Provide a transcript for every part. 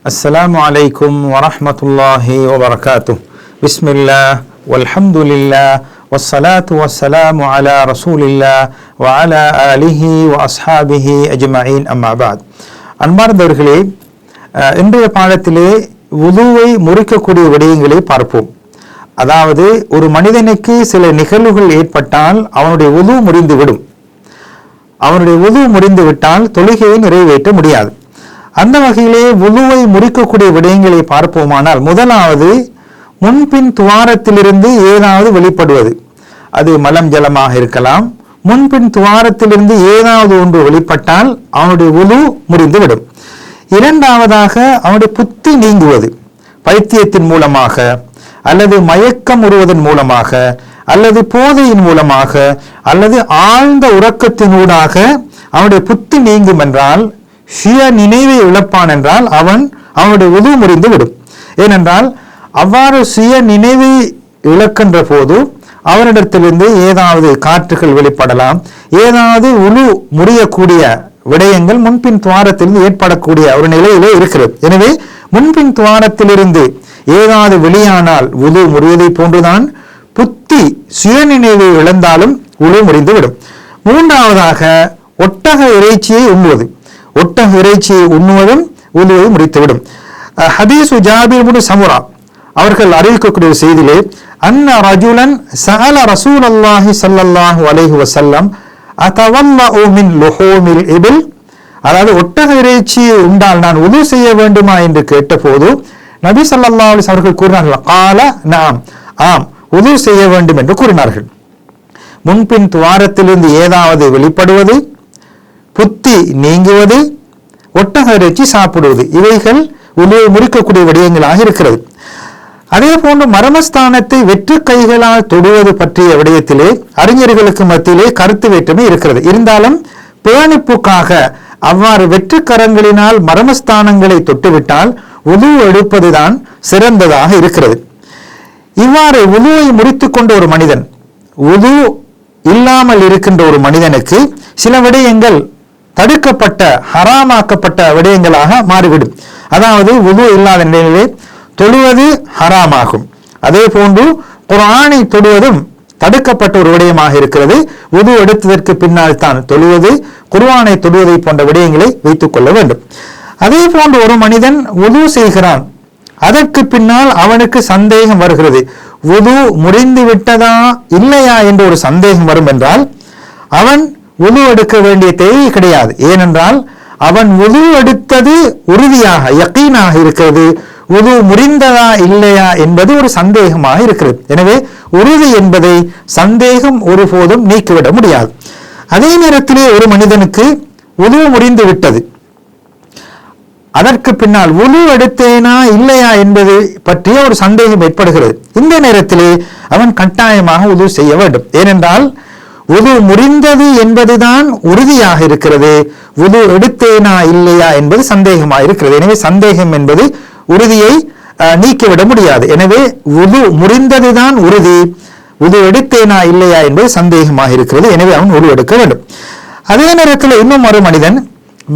السلام عليكم ورحمة الله وبركاته. بسم الله والحمد لله والصلاة والسلام على رسول الله وعلى آله وأصحابه أجمعين أما بعد. அன்பார்ந்தவர்களே, இன்றைய பாடத்திலே வுதுவை முறிக்கக்கூடிய விடயங்களை பார்ப்போம். அதாவது ஒரு மனிதனுக்கு சில நிகழ்வுகள் ஏற்பட்டால் அவனுடைய வுது முறிந்துவிடும். அவனுடைய வுது முறிந்துவிட்டால் தொழுகையை நிறைவேற்ற முடியாது. அந்த வகையிலே வுதுவை முறிக்கக்கூடிய விடயங்களை பார்ப்போமானால், முதலாவது முன்பின் துவாரத்திலிருந்து ஏதாவது வெளிப்படுவது. அது மலம் ஜலமாக இருக்கலாம். முன்பின் துவாரத்திலிருந்து ஏதாவது ஒன்று வெளிப்பட்டால் அவனுடைய வுது முறிந்துவிடும். இரண்டாவதாக அவனுடைய புத்தி நீங்குவது, பைத்தியத்தின் மூலமாக அல்லது மயக்கம் உறுவதன் மூலமாக அல்லது போதையின் மூலமாக அல்லது ஆழ்ந்த உறக்கத்தினூடாக அவனுடைய புத்தி நீங்கும் என்றால், சுய நினைவை இழப்பான் என்றால் அவனுடைய வுது முறிந்து விடும். ஏனென்றால் அவ்வாறு சுய நினைவை இழக்கின்ற போது அவரிடத்திலிருந்து ஏதாவது காற்றுகள் வெளிப்படலாம், ஏதாவது வுது முறியக்கூடிய விடயங்கள் முன்பின் துவாரத்திலிருந்து ஏற்படக்கூடிய ஒரு நிலையிலே இருக்கிறது. எனவே முன்பின் துவாரத்திலிருந்து ஏதாவது வெளியானால் வுது முறியதை போன்றுதான் புத்தி சுயநினைவை இழந்தாலும் வுது முறிந்துவிடும். மூன்றாவதாக ஒட்டக இறைச்சியை உண்ணுவது. ஒட்டக இறைச்சியை உண்ணுவதும் வுதுவை முறித்துவிடும். ஹதீஸ் ஜாபிர் இப்னு சமுரா அவர்கள் அறிவிக்கக்கூடிய செய்தியிலே, அன்ன ரஜுலன் சஅல ரசூலல்லாஹி ஸல்லல்லாஹு அலைஹி வஸல்லம் அதவல்லஉ மின் லுஹூமில் இபில், அதாவது ஒட்டக இறைச்சியை உண்டால் நான் வுது செய்ய வேண்டுமா என்று கேட்டபோது நபி ஸல்லல்லாஹு அலைஹி அவர்கள் கூறினார்கள், கால நாம், ஆம், வுது செய்ய வேண்டும் என்று கூறினார்கள். முன்பின் துவாரத்திலிருந்து ஏதாவது வெளிப்படுவது, புத்தி நீங்குவது, ஒட்டக இறைச்சி சாப்பிடுவது, இவைகள் வுதுவை முறிக்கக்கூடிய விடயங்களாக இருக்கிறது. அதே போன்று மர்மஸ்தானத்தை வெற்று கைகளால் தொடுவது பற்றிய விடயத்திலே அறிஞர்களுக்கு மத்தியிலே கருத்து வேற்றுமை இருக்கிறது. இருந்தாலும் பேணிப்புக்காக அவ்வாறு வெற்று கரங்களினால் மர்மஸ்தானங்களை தொட்டுவிட்டால் வுது எடுப்பதுதான் சிறந்ததாக இருக்கிறது. இவ்வாறு வுதுவை முறித்து கொண்ட ஒரு மனிதன், வுது இல்லாமல் இருக்கின்ற ஒரு மனிதனுக்கு சில விடயங்கள் தடுக்கப்பட்ட ஹராமாக்கப்பட்ட விடயங்களாக மாறிவிடும். அதாவது வுது இல்லாத நிலையிலே தொழுவது ஹராமாகும். அதே போன்று குர்ஆனை தொடுவதும் தடுக்கப்பட்ட ஒரு விடயமாக இருக்கிறது. வுது எடுத்ததற்கு பின்னால் தான் தொழுவது, குர்ஆனை தொடுவதை போன்ற விடயங்களை வைத்துக் கொள்ள வேண்டும். அதே போன்று ஒரு மனிதன் வுது செய்கிறான், அதற்கு பின்னால் அவனுக்கு சந்தேகம் வருகிறது, வுது முறிந்து விட்டதா இல்லையா என்ற ஒரு சந்தேகம் வரும் என்றால் அவன் வுது எடுக்க வேண்டிய தேவை கிடையாது. ஏனென்றால் அவன் வுது எடுத்தது உறுதியாக யகீனாக இருக்கிறது, வுது முறிந்ததா இல்லையா என்பது ஒரு சந்தேகமாக இருக்கிறது. எனவே உறுதி என்பதை சந்தேகம் ஒருபோதும் நீக்கிவிட முடியாது. அதே நேரத்திலே ஒரு மனிதனுக்கு வுது முறிந்து விட்டது, அதற்கு பின்னால் வுது எடுத்தேனா இல்லையா என்பது பற்றிய ஒரு சந்தேகம் ஏற்படுகிறது. இந்த நேரத்திலே அவன் கட்டாயமாக வுது செய்ய வேண்டும். ஏனென்றால் வுது முறிந்தது என்பதுதான் உறுதியாக இருக்கிறது, வுது எடுத்தேனா இல்லையா என்பது சந்தேகமாக இருக்கிறது. எனவே சந்தேகம் என்பது உறுதியை நீக்கிவிட முடியாது. எனவே வுது முறிந்ததுதான் உறுதி, வுது எடுத்தேனா இல்லையா என்பது சந்தேகமாக இருக்கிறது. எனவே அவன் வுது எடுக்க வேண்டும். அதே நேரத்தில் இன்னும் ஒரு மனிதன்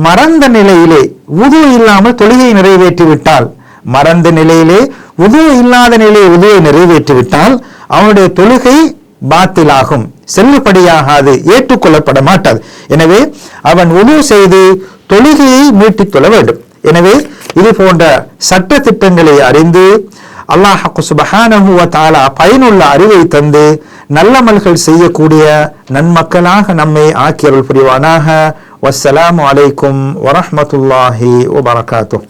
மறந்த நிலையிலே வுது இல்லாமல் தொழுகையை நிறைவேற்றிவிட்டால், மறந்த நிலையிலே வுது இல்லாத நிலையை வுதுவை நிறைவேற்றிவிட்டால் அவனுடைய தொழுகை பாத்திலாகும், செல்லுபடியாகாது, ஏற்றுக்கொள்ளப்பட மாட்டாது. எனவே அவன் வுது செய்து தொழுகையை மீட்டிக் கொள்ள வேண்டும். எனவே இது போன்ற சட்ட திட்டங்களை அறிந்து அல்லாஹ் சுப்ஹானஹு வ தஆலா பயனுள்ள அறிவை தந்து நல்லமல்கள் செய்யக்கூடிய நன்மக்களாக நம்மை ஆக்கியருள் புரிவானாக. வஸ்ஸலாமு அலைக்கும் வரஹ்மத்துல்லாஹி வபரகாத்துஹு.